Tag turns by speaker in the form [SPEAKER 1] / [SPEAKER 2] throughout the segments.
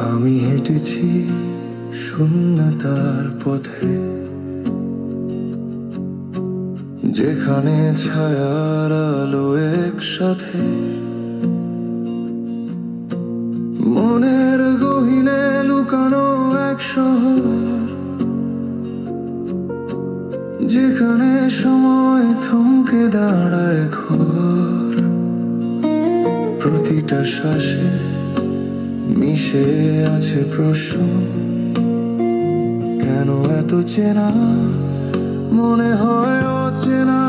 [SPEAKER 1] আমি হেঁটেছি শূন্যতার পথে, যেখানে ছায়ার আলো একসাথে মনের গহীনে লুকানো এক শহর, যেখানে সময় থমকে দাঁড়ায় ঘোর। প্রতিটা শ্বাসে মিশে আছে প্রশ্ন, কেন এত চেনা মনে হয় অচেনা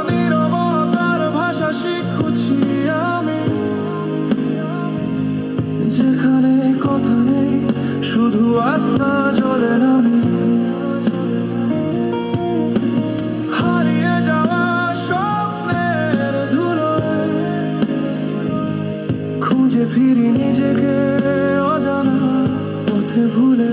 [SPEAKER 1] নীরবতার ভাষা শিখুছি আমি, যেখানে কথা নেই শুধু আত্মা জ্বলে নামি। হারিয়ে যাওয়া স্বপ্নের ধুলোয় খুঁজে ফিরি নিজেকে অজানা পথে ভুলে।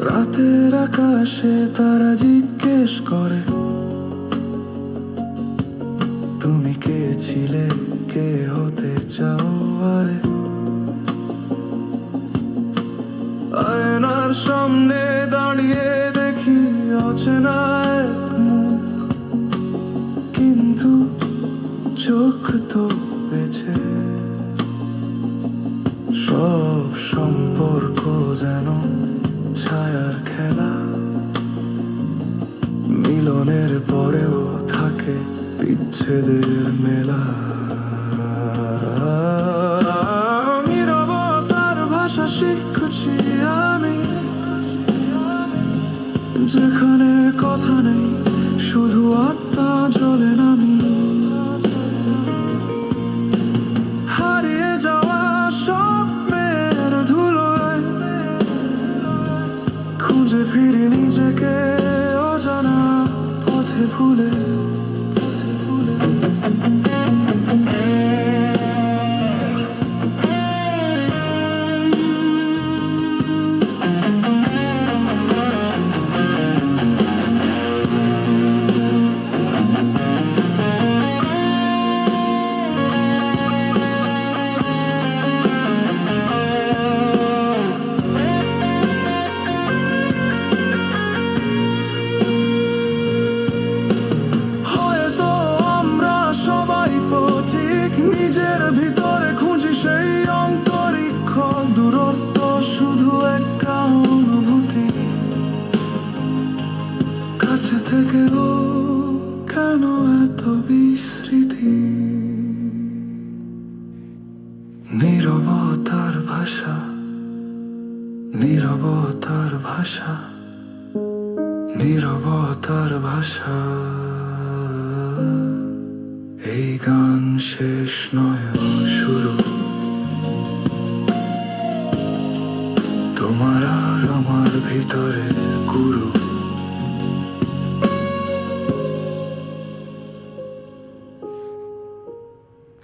[SPEAKER 1] রাতের আকাশে তারা জিজ্ঞেস করে, তুমি কে ছিলে, কে হতে চাও? আরে আয়নার সামনে দাঁড়িয়ে দেখি অচেনা এক মুখ, কিন্তু চোখ তো বেঁচে। সব সম্পর্ক যেন ছায়ার খেলা, মিলনের পরেও থাকে বিচ্ছেদের মেলা। নীরবতার ভাষা শিখছি আমি, যেখানে কথা নেই শুধু আত্মা জ্বলে নামি। হারিয়ে যাওয়া স্বপ্নের ধুলোয় খুঁজে ফিরি নিজেকে অজানা পথে ভুলে। নিজের ভিতরে খুঁজি সেই অন্তরিক্ষ দূরত্ব, শুধু একটা অনুভূতি কাছে থেকেও কেন এত বিস্মৃতি। নীরবতার ভাষা, নীরবতার ভাষা, নীরবতার ভাষা। এই গান শেষ নয় শুরু, তোমার আর আমার ভিতরে গুরু।